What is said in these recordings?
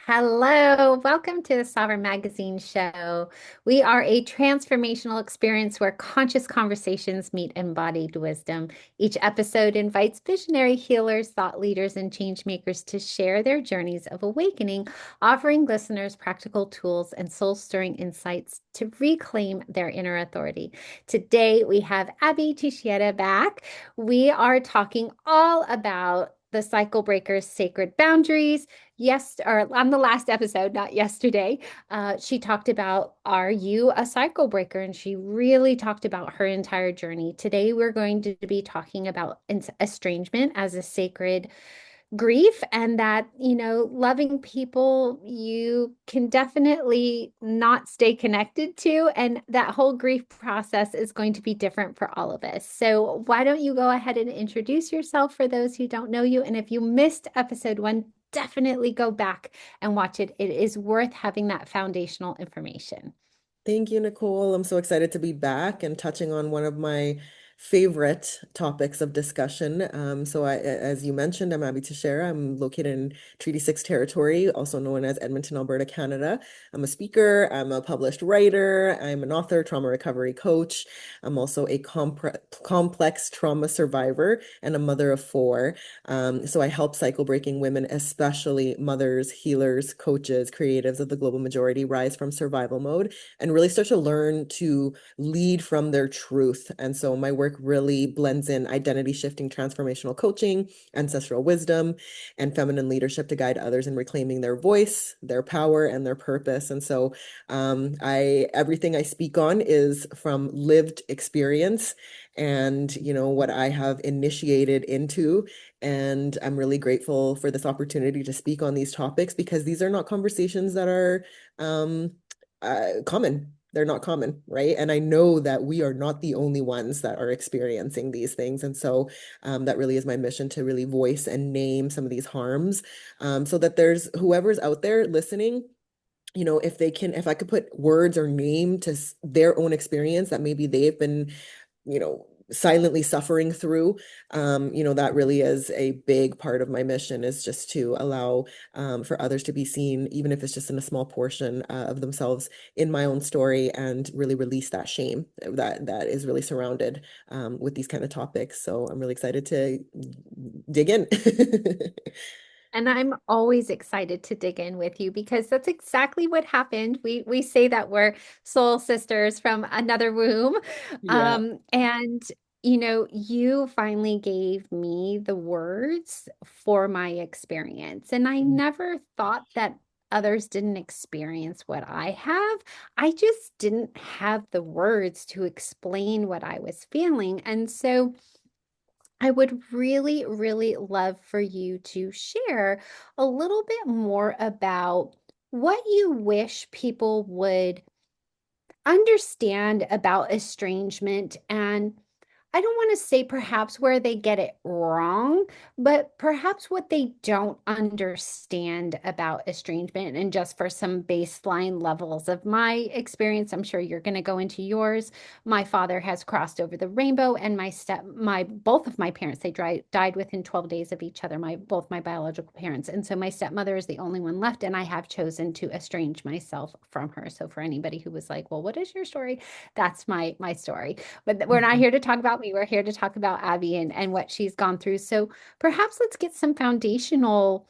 Hello, welcome to the Sovereign Magazine show. We are a transformational experience where conscious conversations meet embodied wisdom. Each episode invites visionary healers, thought leaders, and change makers to share their journeys of awakening, offering listeners practical tools and soul-stirring insights to reclaim their inner authority. Today, we have Abby Tishieta back. We are talking all about the cycle breaker's sacred boundaries. Yes, or on the last episode, not yesterday, she talked about, are you a cycle breaker? And she really talked about her entire journey. Today, we're going to be talking about estrangement as a sacred grief, and that, loving people you can definitely not stay connected to. And that whole grief process is going to be different for all of us. So, why don't you go ahead and introduce yourself for those who don't know you? And if you missed episode one, definitely go back and watch it. It is worth having that foundational information. Thank you, Nicole. I'm so excited to be back and touching on one of my favorite topics of discussion. As you mentioned, I'm Abby Teixeira. I'm located in Treaty 6 territory, also known as Edmonton, Alberta, Canada. I'm a speaker, I'm a published writer, I'm an author, trauma recovery coach. I'm also a complex trauma survivor and a mother of four. So I help cycle breaking women, especially mothers, healers, coaches, creatives of the global majority, rise from survival mode and really start to learn to lead from their truth. And so my work really blends in identity shifting transformational coaching, ancestral wisdom, and feminine leadership to guide others in reclaiming their voice, their power, and their purpose. And so I everything I speak on is from lived experience and what I have initiated into. And I'm really grateful for this opportunity to speak on these topics because these are not conversations that are common. They're not common, right? And I know that we are not the only ones that are experiencing these things. And so that really is my mission to really voice and name some of these harms so that there's whoever's out there listening, if I could put words or name to their own experience that maybe they've been silently suffering through. That really is a big part of my mission, is just to allow for others to be seen, even if it's just in a small portion of themselves in my own story, and really release that shame that is really surrounded with these kind of topics. So I'm really excited to dig in. And I'm always excited to dig in with you because that's exactly what happened. We say that we're soul sisters from another womb. Yeah. And you finally gave me the words for my experience. And I never thought that others didn't experience what I have. I just didn't have the words to explain what I was feeling. And so I would really, really love for you to share a little bit more about what you wish people would understand about estrangement. And I don't want to say perhaps where they get it wrong, but perhaps what they don't understand about estrangement. And just for some baseline levels of my experience, I'm sure you're going to go into yours. My father has crossed over the rainbow, and both of my parents, they died within 12 days of each other, both my biological parents. And so my stepmother is the only one left, and I have chosen to estrange myself from her. So for anybody who was like, well, what is your story? That's my story. But we're not here to talk about me. We're here to talk about Abby and what she's gone through. So perhaps let's get some foundational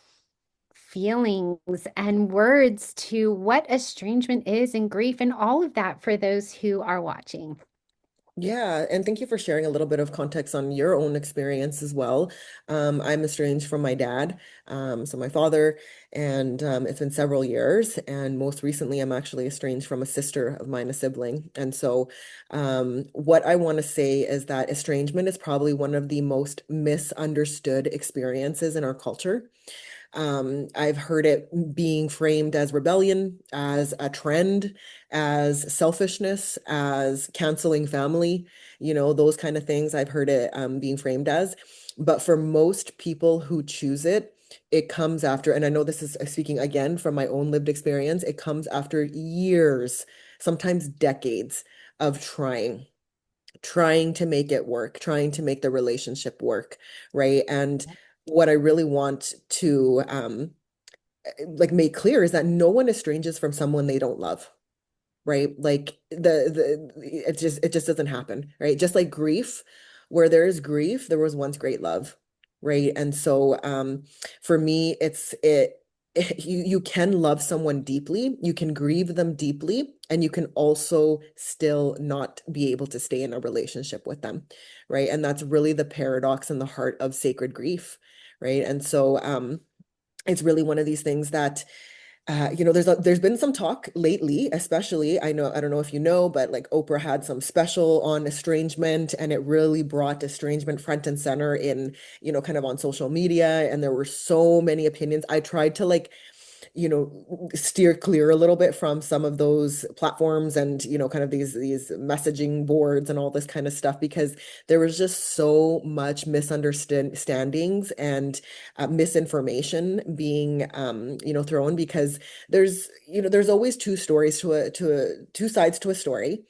feelings and words to what estrangement is and grief and all of that for those who are watching. Yeah, and thank you for sharing a little bit of context on your own experience as well. I'm estranged from my dad, so my father, and it's been several years. And most recently, I'm actually estranged from a sister of mine, a sibling. And so, what I want to say is that estrangement is probably one of the most misunderstood experiences in our culture. I've heard it being framed as rebellion, as a trend, as selfishness, as canceling family, those kind of things. I've heard it being framed as. But for most people who choose it, it comes after, and I know this is speaking again from my own lived experience, it comes after years, sometimes decades of trying to make it work, trying to make the relationship work, right? And what I really want to like make clear is that no one estranges from someone they don't love, right? Like it just doesn't happen, right? Just like grief, where there is grief, there was once great love, right? And so for me, you can love someone deeply, you can grieve them deeply, and you can also still not be able to stay in a relationship with them, right? And that's really the paradox in the heart of sacred grief, right? And so it's really one of these things that there's been some talk lately, especially I don't know if you know, but like Oprah had some special on estrangement, and it really brought estrangement front and center in, kind of on social media, and there were so many opinions. I tried to like steer clear a little bit from some of those platforms and, kind of these messaging boards and all this kind of stuff, because there was just so much misunderstandings and misinformation being, thrown, because there's always two sides to a story.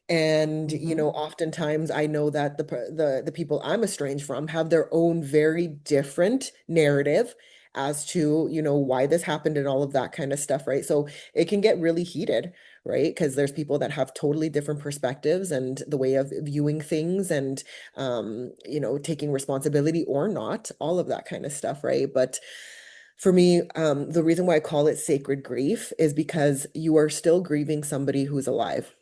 And, Mhm. oftentimes I know that the people I'm estranged from have their own very different narrative as to, why this happened and all of that kind of stuff, right? So it can get really heated, right? Because there's people that have totally different perspectives and the way of viewing things and, taking responsibility or not, all of that kind of stuff, right? But for me, the reason why I call it sacred grief is because you are still grieving somebody who's alive.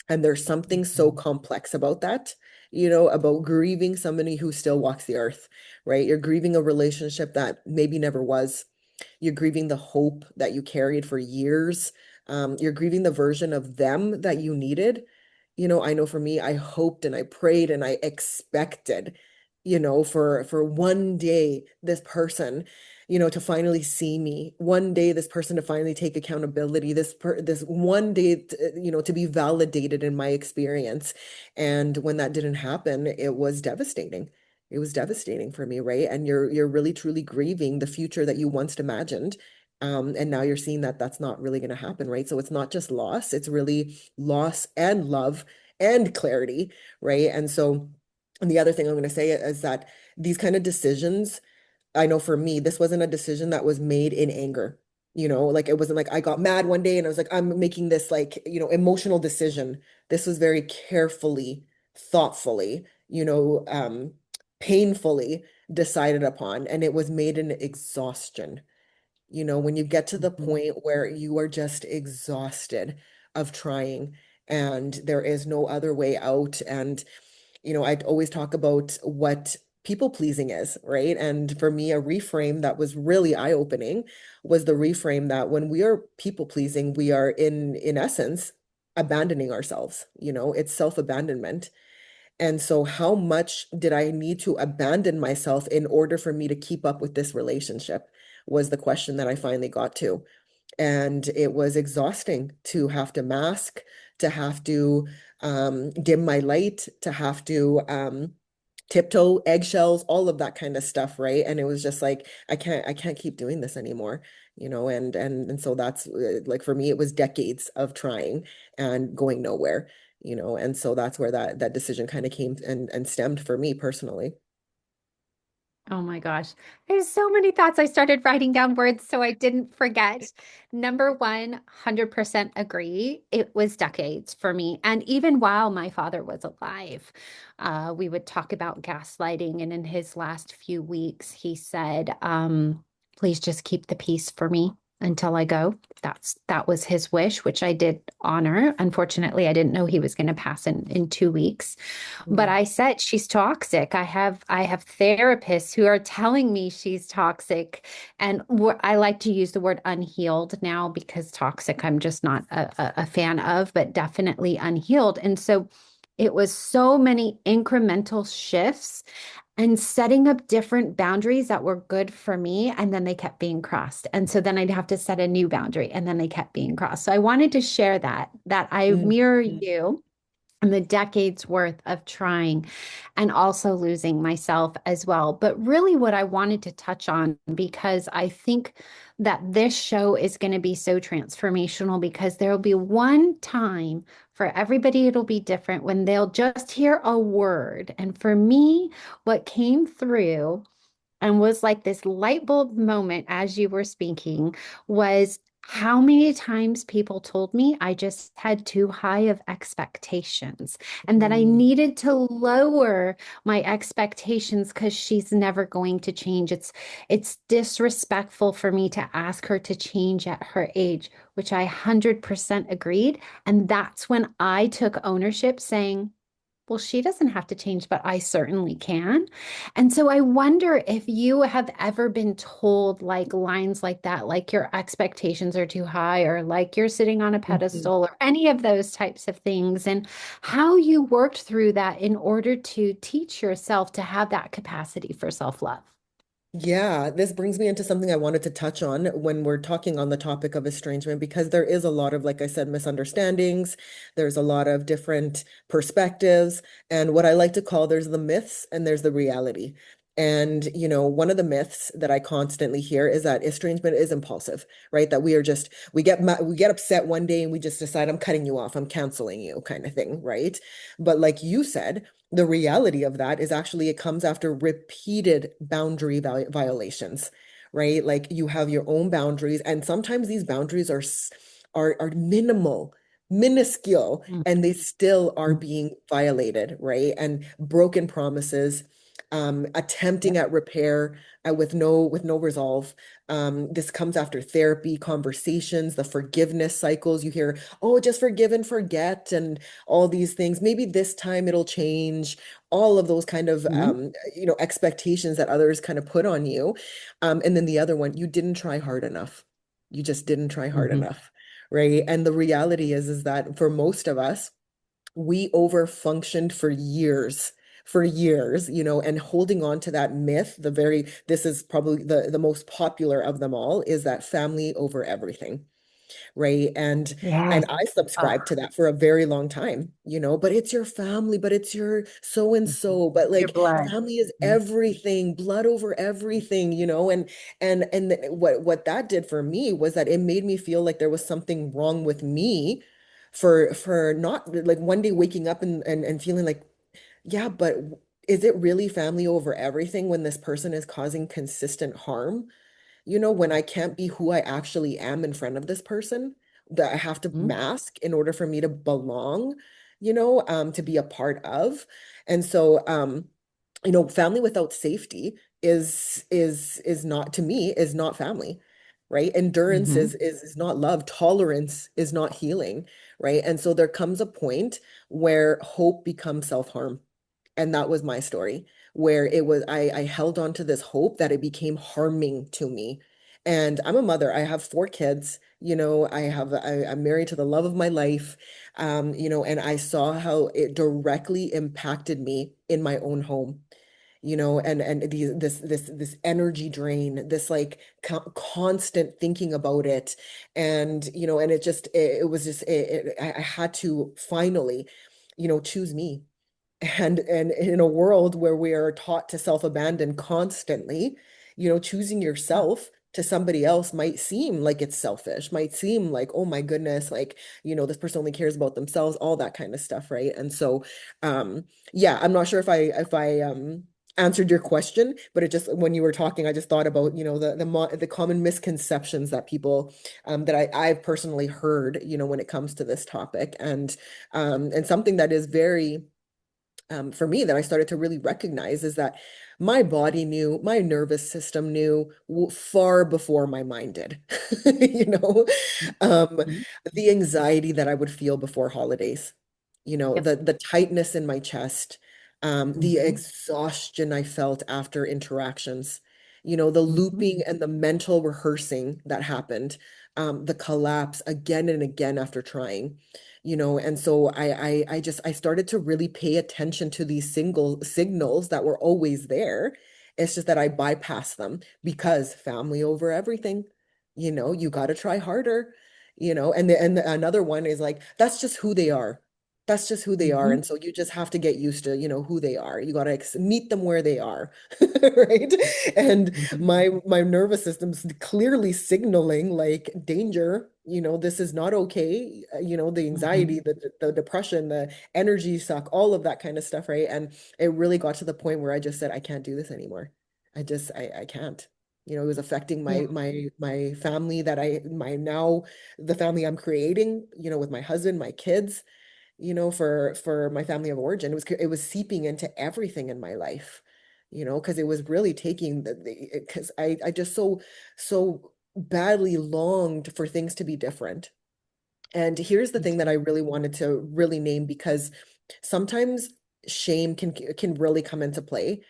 And there's something so Mhm. complex about that, about grieving somebody who still walks the earth, right? You're grieving a relationship that maybe never was. You're grieving the hope that you carried for years. You're grieving the version of them that you needed. I know for me, I hoped and I prayed and I expected, for one day this person, to finally see me, one day this person to finally take accountability, this one day, to be validated in my experience. And when that didn't happen, it was devastating. It was devastating for me, right? And you're really truly grieving the future that you once imagined. And now you're seeing that that's not really going to happen, right? So it's not just loss, it's really loss and love and clarity, right? And so, and the other thing I'm going to say is that these kind of decisions, I know for me, this wasn't a decision that was made in anger. Like it wasn't like I got mad one day and I was like, I'm making this like, emotional decision. This was very carefully, thoughtfully, painfully decided upon, and it was made in exhaustion. When you get to the Mhm. point where you are just exhausted of trying and there is no other way out. And, I'd always talk about what people pleasing is, right? And for me, a reframe that was really eye-opening was the reframe that when we are people pleasing, we are in essence abandoning ourselves. It's self-abandonment. And so, how much did I need to abandon myself in order for me to keep up with this relationship? Was the question that I finally got to. And it was exhausting to have to mask, to have to dim my light, to have to tiptoe, eggshells, all of that kind of stuff, right? And it was just like, I can't keep doing this anymore, and so that's like for me, it was decades of trying and going nowhere, and so that's where that decision kind of came and stemmed for me personally. Oh my gosh. There's so many thoughts. I started writing down words so I didn't forget. Number one, 100% agree. It was decades for me. And even while my father was alive, we would talk about gaslighting. And in his last few weeks, he said, please just keep the peace for me until I go. That was his wish, which I did honor. Unfortunately, I didn't know he was going to pass in 2 weeks. But Mm, I said she's toxic. I have therapists who are telling me she's toxic, and I like to use the word unhealed now because toxic I'm just not a fan of, but definitely unhealed. And so it was so many incremental shifts and setting up different boundaries that were good for me, and then they kept being crossed. And so then I'd have to set a new boundary, and then they kept being crossed. So I wanted to share that I mm, mirror you and the decades worth of trying and also losing myself as well. But really, what I wanted to touch on, because I think that this show is going to be so transformational, because there will be one time for everybody, it'll be different when they'll just hear a word. And for me, what came through and was like this light bulb moment as you were speaking was how many times people told me I just had too high of expectations and that I Mm, needed to lower my expectations because she's never going to change. It's disrespectful for me to ask her to change at her age, which I 100% agreed. And that's when I took ownership saying, well, she doesn't have to change, but I certainly can. And so I wonder if you have ever been told like lines like that, like your expectations are too high, or like you're sitting on a mhm. pedestal, or any of those types of things, and how you worked through that in order to teach yourself to have that capacity for self-love. Yeah, this brings me into something I wanted to touch on when we're talking on the topic of estrangement, because there is a lot of, like I said, misunderstandings. There's a lot of different perspectives. And what I like to call there's the myths and there's the reality. And, one of the myths that I constantly hear is that estrangement is impulsive, right? That we are just, we get upset one day and we just decide, I'm cutting you off, I'm canceling you, kind of thing, right? But like you said, the reality of that is actually it comes after repeated boundary violations, right? Like you have your own boundaries, and sometimes these boundaries are minimal, minuscule, and they still are Mhm. being violated, right? And broken promises, attempting Yep. at repair with no resolve. This comes after therapy, conversations, the forgiveness cycles. You hear, oh, just forgive and forget, and all these things. Maybe this time it'll change. All of those kind of Mhm. expectations that others kind of put on you. And then the other one, you didn't try hard enough. You just didn't try hard Mhm. enough, right? And the reality is that for most of us, we over functioned for years, and holding on to that myth, this is probably the most popular of them all, is that family over everything, right? And Yes. I subscribed Oh, to that for a very long time, but it's your family, but it's your so and mhm. so, but Your like blood. family is Mhm. everything, blood over everything, what that did for me was that it made me feel like there was something wrong with me for not like one day waking up and feeling like, yeah, but is it really family over everything when this person is causing consistent harm? When I can't be who I actually am in front of this person, that I have to Mhm. mask in order for me to belong, to be a part of. And so, family without safety is not, to me, is not family, right? Endurance Mhm. is not love. Tolerance is not healing, right? And so there comes a point where hope becomes self-harm. And that was my story, where I held on to this hope that it became harming to me. And I'm a mother. I have 4 kids. I'm married to the love of my life. And I saw how it directly impacted me in my own home, and this energy drain, this like constant thinking about it. And and it was just I had to finally, choose me. And in a world where we are taught to self-abandon constantly, choosing yourself to somebody else might seem like it's selfish, might seem like, oh my goodness, like, this person only cares about themselves, all that kind of stuff, right? And so, yeah, I'm not sure if I answered your question, but it just, when you were talking, I just thought about, the common misconceptions that people, that I've personally heard, when it comes to this topic. And something that is very, for me, that I started to really recognize is that my body knew, my nervous system knew far before my mind did. You know, um, Mhm. the anxiety that I would feel before holidays, Yep. the tightness in my chest, the Mhm. exhaustion I felt after interactions, the Mhm. looping and the mental rehearsing that happened, the collapse again and again after trying. And so I started to really pay attention to these single signals that were always there. It's just that I bypassed them because family over everything. You got to try harder. Another one is like, that's just who they are. That's just who they are. Mhm. And so you just have to get used to, who they are. You got to meet them where they are. Right. And Mhm. my nervous system's clearly signaling like danger, this is not okay. The Mhm. anxiety, the depression, the energy suck, all of that kind of stuff, right? And it really got to the point where I just said, I can't do this anymore. I can't. It was affecting Yeah. my family that my now the family I'm creating, with my husband, my kids, for my family of origin. It was seeping into everything in my life, because it was really taking because I just so badly longed for things to be different. And here's the Me thing that I too. really wanted to really name, because sometimes shame can really come into play.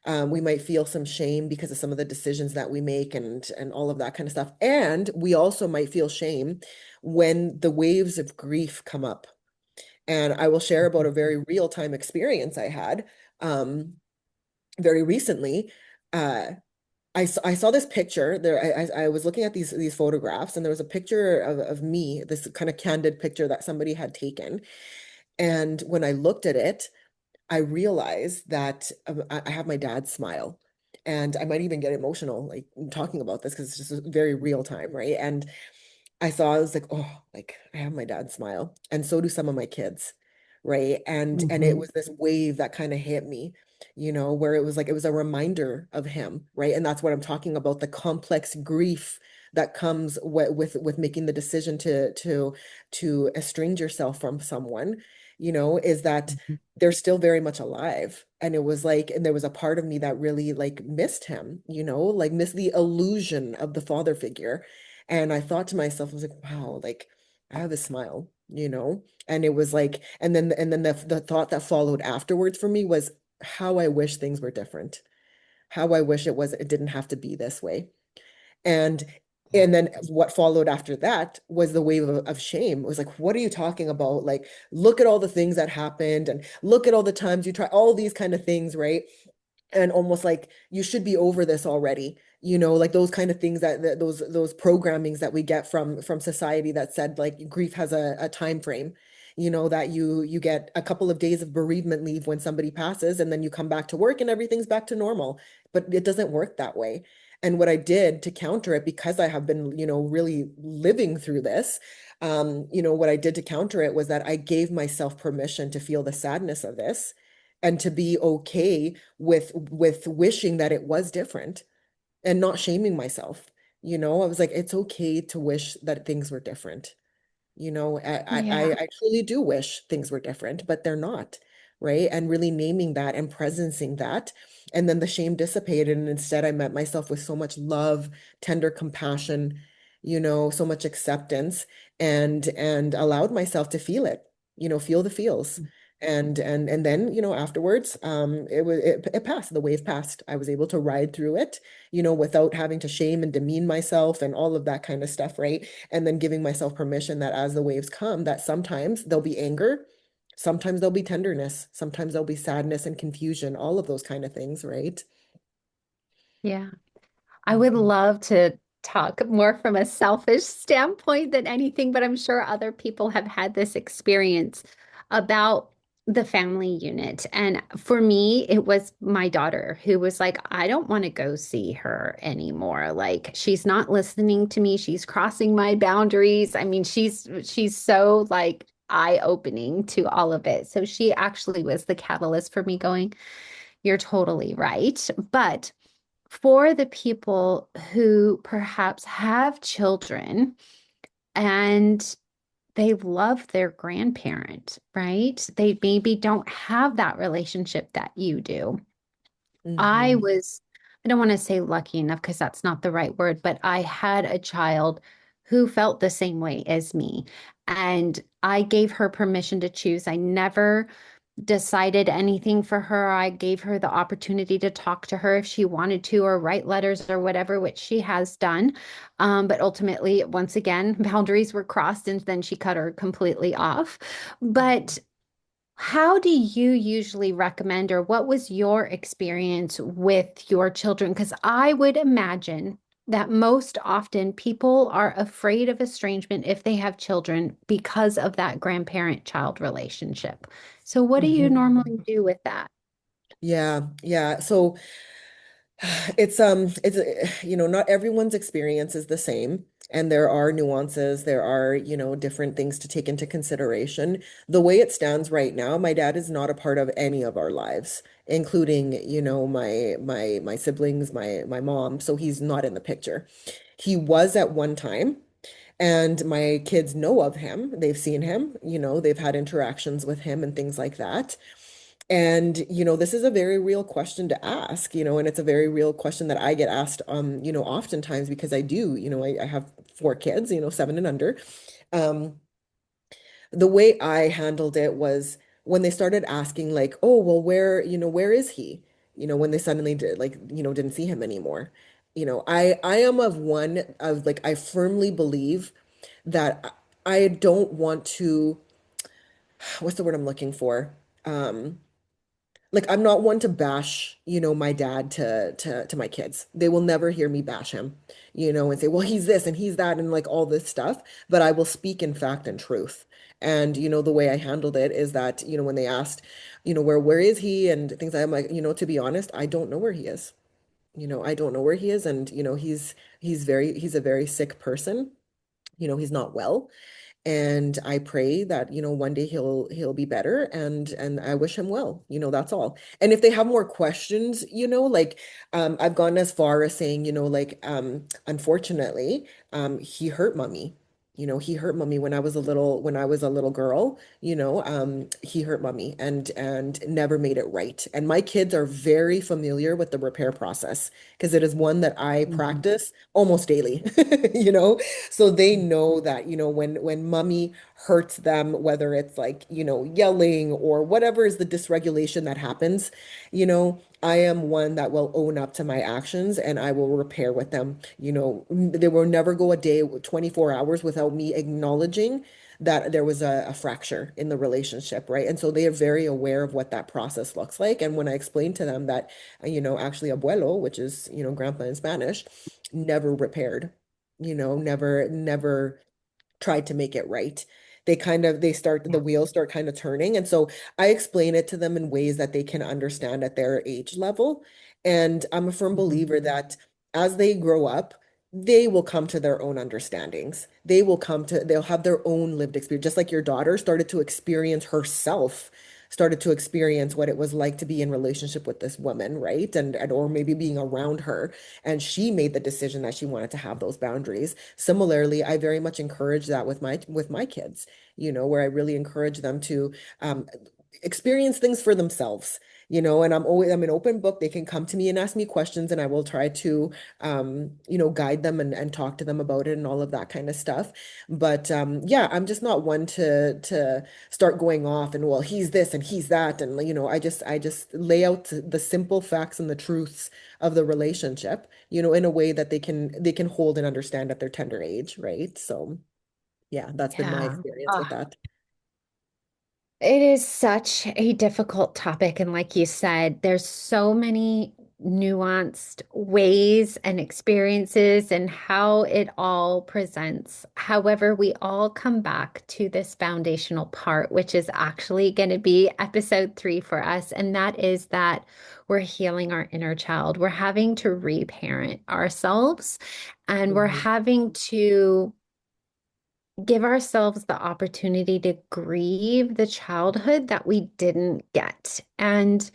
We might feel some shame because of some of the decisions that we make and all of that kind of stuff. And we also might feel shame when the waves of grief come up. And I will share about a very real-time experience I had very recently. Uh, I saw this picture there. I was looking at these photographs, and there was a picture of me, this kind of candid picture that somebody had taken. And when I looked at it, I realized that I have my dad's smile. And I might even get emotional like talking about this because it's just very real time, right? And I was like, oh, like I have my dad's smile, and so do some of my kids, right? And it Hmm. was this wave that kind of hit me, where it was like it was a reminder of him, right? And that's what I'm talking about, the complex grief that comes with making the decision to estrange yourself from someone, is that they're still very much alive. And it was like, and there was a part of me that really like missed him, like missed the illusion of the father figure. And I thought to myself, I was like, wow, like I have a smile, And it was like, and then the thought that followed afterwards for me was how I wish things were different. How I wish it didn't have to be this way. And Yeah. and then what followed after that was the wave of shame. It was like, what are you talking about? Like, look at all the things that happened and look at all the times you try all these kind of things, right? And almost like you should be over this already, like those kind of things that those programmings that we get from society that said like grief has a time frame, that you get a couple of days of bereavement leave when somebody passes, and then you come back to work and everything's back to normal. But it doesn't work that way. And what I did to counter it, because I have been, really living through this, what I did to counter it was that I gave myself permission to feel the sadness of this and to be okay with wishing that it was different and not shaming myself. I was like, it's okay to wish that things were different. Yeah. I truly do wish things were different, but they're not, right? And really naming that and presencing that. And then the shame dissipated. And instead, I met myself with so much love, tender compassion, so much acceptance, and allowed myself to feel it, feel the feels. And then, afterwards, it passed. The wave passed. I was able to ride through it, without having to shame and demean myself and all of that kind of stuff, right? And then giving myself permission that as the waves come, that sometimes there'll be anger, sometimes there'll be tenderness, sometimes there'll be sadness and confusion, all of those kind of things, right? Yeah. I would Mhm. love to talk more from a selfish standpoint than anything, but I'm sure other people have had this experience about the family unit. And for me, it was my daughter who was like, I don't want to go see her anymore. Like she's not listening to me. She's crossing my boundaries. I mean, she's so like eye-opening to all of it. So she actually was the catalyst for me going, you're totally right. But for the people who perhaps have children and they love their grandparent, right? They maybe don't have that relationship that you do. I Mhm. was, I don't want to say lucky enough because that's not the right word, but I had a child who felt the same way as me. And I gave her permission to choose. I never decided anything for her. I gave her the opportunity to talk to her if she wanted to, or write letters or whatever, which she has done. But ultimately, once again, boundaries were crossed and then she cut her completely off. But how do you usually recommend, or what was your experience with your children? Because I would imagine that most often people are afraid of estrangement if they have children because of that grandparent-child relationship. So, what do you Mhm. normally do with that? Yeah, yeah. So it's not everyone's experience is the same. And there are nuances, there are, different things to take into consideration. The way it stands right now, my dad is not a part of any of our lives, including, my siblings, my mom, so he's not in the picture. He was at one time, and my kids know of him. They've seen him, they've had interactions with him and things like that. And, this is a very real question to ask, and it's a very real question that I get asked, oftentimes because I do, I have four kids, 7 and under. Um, the way I handled it was when they started asking like, oh, well, where is he? When they suddenly did like, didn't see him anymore. I am of one of like, I firmly believe that I don't want to, what's the word I'm looking for? Um, like I'm not one to bash, my dad to my kids. They will never hear me bash him, and say, well, he's this and he's that and like all this stuff, but I will speak in fact and truth. And the way I handled it is that, when they asked, where is he and things, I'm like, to be honest, I don't know where he is. I don't know where he is, and he's a very sick person. He's not well. And I pray that, one day he'll be better, and I wish him well. That's all. And if they have more questions, like I've gone as far as saying, like unfortunately, he hurt mommy. He hurt mommy when I was a little girl, he hurt mommy and never made it right. And my kids are very familiar with the repair process because it is one that I Mhm. practice almost daily, so they know that, when mommy hurts them, whether it's like, yelling or whatever is the dysregulation that happens, I am one that will own up to my actions and I will repair with them. There will never go a day, 24 hours without me acknowledging that there was a fracture in the relationship, right? And so they are very aware of what that process looks like. And when I explain to them that, actually abuelo, which is, grandpa in Spanish, never repaired, never tried to make it right. The wheels start kind of turning. And so I explain it to them in ways that they can understand at their age level. And I'm a firm Mhm. believer that as they grow up, they will come to their own understandings. They'll have their own lived experience, just like your daughter started to experience herself, started to experience what it was like to be in relationship with this woman, right? And or maybe being around her. And she made the decision that she wanted to have those boundaries. Similarly, I very much encourage that with my kids, where I really encourage them to um, experience things for themselves. And I'm an open book. They can come to me and ask me questions, and I will try to, guide them and talk to them about it and all of that kind of stuff. But yeah, I'm just not one to start going off and well, he's this and he's that, and I just lay out the simple facts and the truths of the relationship, in a way that they can hold and understand at their tender age, right? So yeah, that's been my Yeah. experience with that. It is such a difficult topic. And like you said, there's so many nuanced ways and experiences and how it all presents. However, we all come back to this foundational part, which is actually going to be episode 3 for us. And that is that we're healing our inner child. We're having to reparent ourselves and we're Mhm. having to give ourselves the opportunity to grieve the childhood that we didn't get. And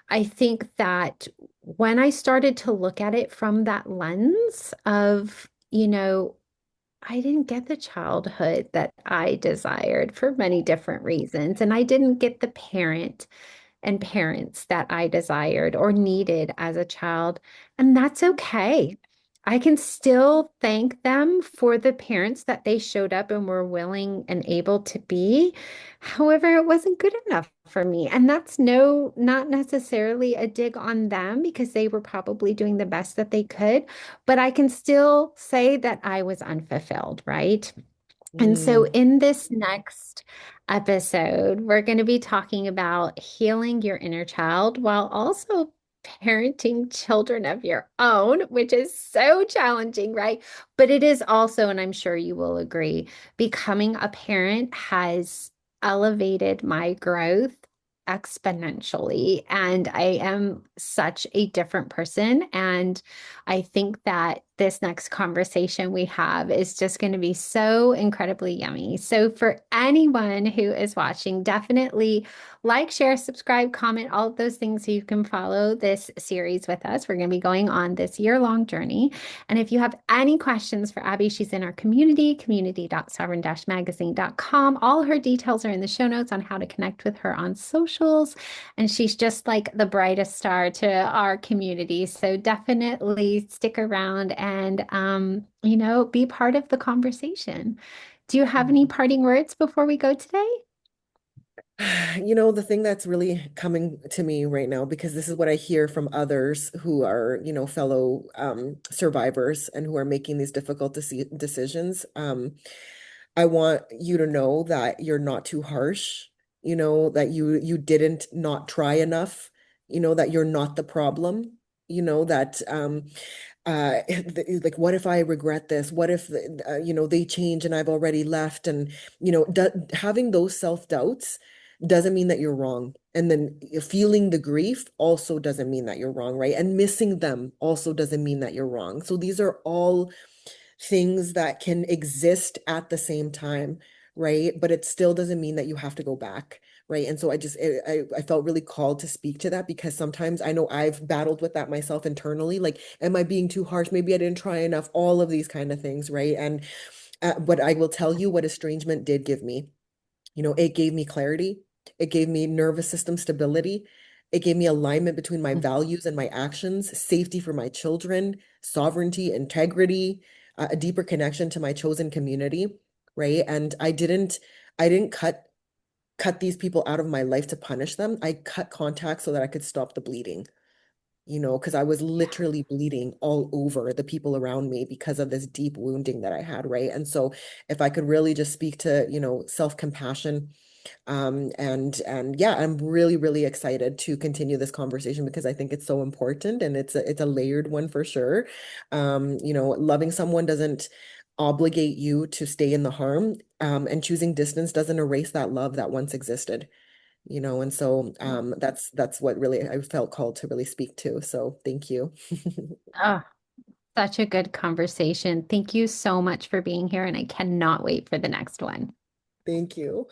I think that when I started to look at it from that lens of, I didn't get the childhood that I desired for many different reasons, and I didn't get the parents that I desired or needed as a child. And that's okay. I can still thank them for the parents that they showed up and were willing and able to be. However, it wasn't good enough for me. And that's not necessarily a dig on them because they were probably doing the best that they could. But I can still say that I was unfulfilled, right? And so, Mm. in this next episode, we're going to be talking about healing your inner child while also parenting children of your own, which is so challenging, right? But it is also, and I'm sure you will agree, becoming a parent has elevated my growth exponentially. And I am such a different person. And I think that this next conversation we have is just going to be so incredibly yummy. So, for anyone who is watching, definitely like, share, subscribe, comment, all of those things so you can follow this series with us. We're going to be going on this year-long journey. And if you have any questions for Abby, she's in our community, community.sovereign-magazine.com. All her details are in the show notes on how to connect with her on socials. And she's just like the brightest star to our community. So definitely stick around and, be part of the conversation. Do you have any parting words before we go today? The thing that's really coming to me right now, because this is what I hear from others who are, fellow survivors and who are making these difficult decisions. I want you to know that you're not too harsh, that you didn't not try enough, that you're not the problem, that like, what if I regret this? What if they change and I've already left? And having those self-doubts doesn't mean that you're wrong. And then feeling the grief also doesn't mean that you're wrong, right? And missing them also doesn't mean that you're wrong. So these are all things that can exist at the same time, right? But it still doesn't mean that you have to go back, right? And so I felt really called to speak to that, because sometimes I know I've battled with that myself internally. Like, am I being too harsh? Maybe I didn't try enough, all of these kind of things, right? And but I will tell you what estrangement did give me. It gave me clarity. It gave me nervous system stability. It gave me alignment between my values and my actions, safety for my children, sovereignty, integrity, a deeper connection to my chosen community, right? And I didn't cut these people out of my life to punish them. I cut contact so that I could stop the bleeding, because I was literally bleeding all over the people around me because of this deep wounding that I had, right? And so if I could really just speak to, self-compassion, and yeah, I'm really, really excited to continue this conversation, because I think it's so important, and it's a layered one for sure. Loving someone doesn't obligate you to stay in the harm, and choosing distance doesn't erase that love that once existed. And so that's what really I felt called to really speak to. So thank you. Oh, such a good conversation. Thank you so much for being here, and I cannot wait for the next one. Thank you.